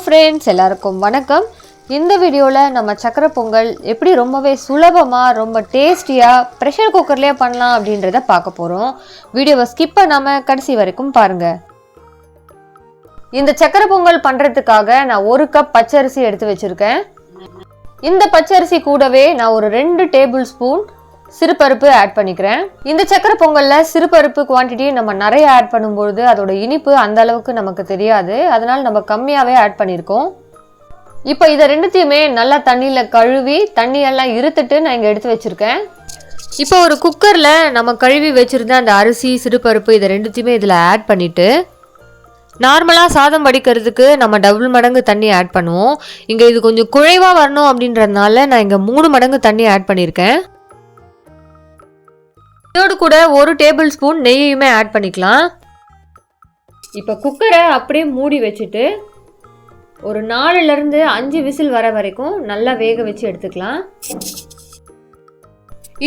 Friends, எல்லாருக்கும் வணக்கம். இந்த வீடியோவில் நம்ம சக்கரை பொங்கல் எப்படி ரொம்பவே சுலபமாக ரொம்ப டேஸ்டியாக ப்ரெஷர் குக்கர்லேயே பண்ணலாம் அப்படின்றத பார்க்க போகிறோம். வீடியோவை ஸ்கிப் பண்ணாமல் கடைசி வரைக்கும் பாருங்கள். இந்த சக்கரை பொங்கல் பண்ணுறதுக்காக நான் 1 கப் பச்சரிசி எடுத்து வச்சுருக்கேன். இந்த பச்சரிசி கூடவே நான் ஒரு 2 டேபிள் ஸ்பூன் சிறுபருப்பு ஆட் பண்ணிக்கிறேன். இந்த சக்கரை பொங்கலில் சிறுபருப்பு குவான்டிட்டி நம்ம நிறைய ஆட் பண்ணும்பொழுது அதோட இனிப்பு அந்த அளவுக்கு நமக்கு தெரியாது. அதனால் நம்ம கம்மியாகவே ஆட் பண்ணியிருக்கோம். இப்போ இதை ரெண்டுத்தையுமே நல்லா தண்ணியில் கழுவி தண்ணியெல்லாம் இருத்துட்டு நான் இங்கே எடுத்து வச்சுருக்கேன். இப்போ ஒரு குக்கரில் நம்ம கழுவி வச்சுருந்த அந்த அரிசி சிறுபருப்பு இதை ரெண்டுத்தையுமே இதில் ஆட் பண்ணிவிட்டு நார்மலாக சாதம் வடிக்கிறதுக்கு நம்ம டபுள் மடங்கு தண்ணி ஆட் பண்ணுவோம். இங்கே இது கொஞ்சம் குழைவாக வரணும் அப்படின்றதுனால நான் இங்கே 3 மடங்கு தண்ணி ஆட் பண்ணியிருக்கேன். இதோடு கூட 1 டேபிள் ஸ்பூன் நெய்யுமே ஆட் பண்ணிக்கலாம். இப்போ குக்கரை அப்படியே மூடி வச்சுட்டு ஒரு 4லேருந்து 5 விசில் வர வரைக்கும் நல்லா வேக வச்சு எடுத்துக்கலாம்.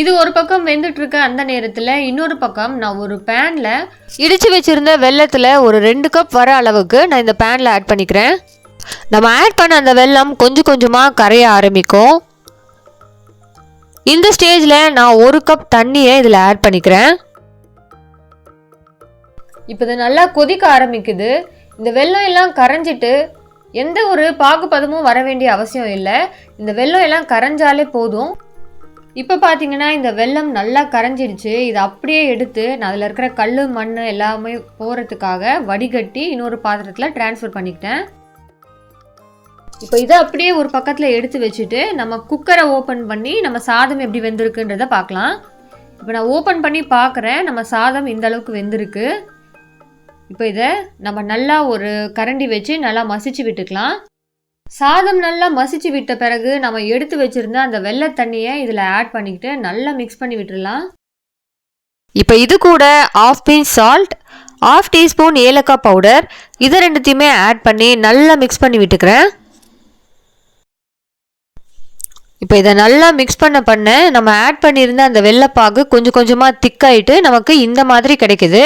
இது ஒரு பக்கம் வெந்துட்டு இருக்க அந்த நேரத்தில் இன்னொரு பக்கம் நான் ஒரு பேனில் இடித்து வச்சுருந்த வெல்லத்தில் ஒரு 2 கப் வர அளவுக்கு நான் இந்த பேனில் ஆட் பண்ணிக்கிறேன். நம்ம ஆட் பண்ண அந்த வெல்லம் கொஞ்சம் கொஞ்சமாக கரைய ஆரம்பிக்கும். இந்த ஸ்டேஜில் நான் 1 கப் தண்ணியை இதில் ஆட் பண்ணிக்கிறேன். இப்போ இது நல்லா கொதிக்க ஆரம்பிக்குது. இந்த வெல்லம் எல்லாம் கரைஞ்சிட்டு எந்த ஒரு பாகுபதமும் வர வேண்டிய அவசியம் இல்லை. இந்த வெல்லம் எல்லாம் கரைஞ்சாலே போதும். இப்போ பார்த்தீங்கன்னா இந்த வெல்லம் நல்லா கரைஞ்சிடுச்சு. இதை அப்படியே எடுத்து நான் அதில் இருக்கிற கல் மண் எல்லாமே போகிறதுக்காக வடிகட்டி இன்னொரு பாத்திரத்தில் ட்ரான்ஸ்ஃபர் பண்ணிக்கிட்டேன். இப்போ இதை அப்படியே ஒரு பக்கத்தில் எடுத்து வச்சுட்டு நம்ம குக்கரை ஓப்பன் பண்ணி நம்ம சாதம் எப்படி வெந்திருக்குன்றதை பார்க்கலாம். இப்போ நான் ஓப்பன் பண்ணி பார்க்குறேன். நம்ம சாதம் இந்த அளவுக்கு வெந்திருக்கு. இப்போ இதை நம்ம நல்லா ஒரு கரண்டி வச்சு நல்லா மசிச்சு விட்டுக்கலாம். சாதம் நல்லா மசிச்சு விட்ட பிறகு நம்ம எடுத்து வச்சுருந்த அந்த வெள்ளை தண்ணியை இதில் ஆட் பண்ணிக்கிட்டு நல்லா மிக்ஸ் பண்ணி விட்டுடலாம். இப்போ இது கூட 1/2 பிஞ்ச் சால்ட், 1/2 டீஸ்பூன் ஏலக்காய் பவுடர் இதை ரெண்டுத்தையுமே ஆட் பண்ணி நல்லா மிக்ஸ் பண்ணி விட்டுக்கிறேன். இப்போ இதை நல்லா மிக்ஸ் பண்ண நம்ம ஆட் பண்ணியிருந்த அந்த வெள்ளைப்பாகு கொஞ்சம் கொஞ்சமாக திக்காயிட்டு நமக்கு இந்த மாதிரி கிடைக்குது.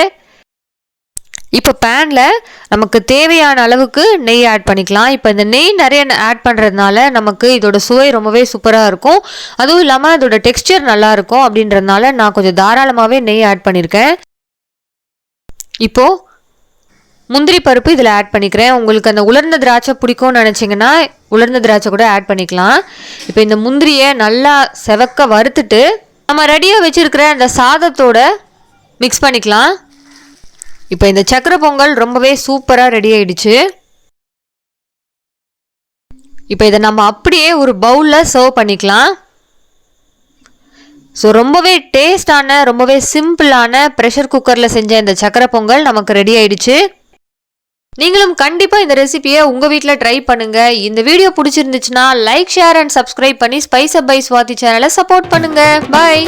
இப்போ பேனில் நமக்கு தேவையான அளவுக்கு நெய் ஆட் பண்ணிக்கலாம். இப்போ இந்த நெய் நிறைய ஆட் பண்ணுறதுனால நமக்கு இதோட சுவை ரொம்பவே சூப்பராக இருக்கும். அதுவும் இல்லாமல் அதோட டெக்ஸ்டர் நல்லாயிருக்கும். அப்படின்றதுனால நான் கொஞ்சம் தாராளமாகவே நெய் ஆட் பண்ணியிருக்கேன். இப்போது முந்திரி பருப்பு இதில் ஆட் பண்ணிக்கிறேன். உங்களுக்கு அந்த உலர்ந்த திராட்சை பிடிக்கும்னு நினச்சிங்கன்னா உலர்ந்த திராட்சை கூட ஆட் பண்ணிக்கலாம். இப்போ இந்த முந்திரியை நல்லா செவக்க வறுத்துட்டு நம்ம ரெடியாக வச்சுருக்கிற அந்த சாதத்தோட மிக்ஸ் பண்ணிக்கலாம். இப்போ இந்த சக்கரை பொங்கல் ரொம்பவே சூப்பராக ரெடி ஆகிடுச்சு. இப்போ இதை நம்ம அப்படியே ஒரு பவுலில் சர்வ் பண்ணிக்கலாம். ஸோ ரொம்பவே டேஸ்டான ரொம்பவே சிம்பிளான ப்ரெஷர் குக்கரில் செஞ்ச இந்த சக்கரை பொங்கல் நமக்கு ரெடி ஆகிடுச்சு. நீங்களும் கண்டிப்பாக இந்த ரெசிபியை உங்கள் வீட்டில் ட்ரை பண்ணுங்கள். இந்த வீடியோ பிடிச்சிருந்துச்சுன்னா லைக், ஷேர் அண்ட் சப்ஸ்கிரைப் பண்ணி ஸ்பைஸ் அப் பை ஸ்வாதி சேனலை சப்போர்ட் பண்ணுங்கள். பாய்.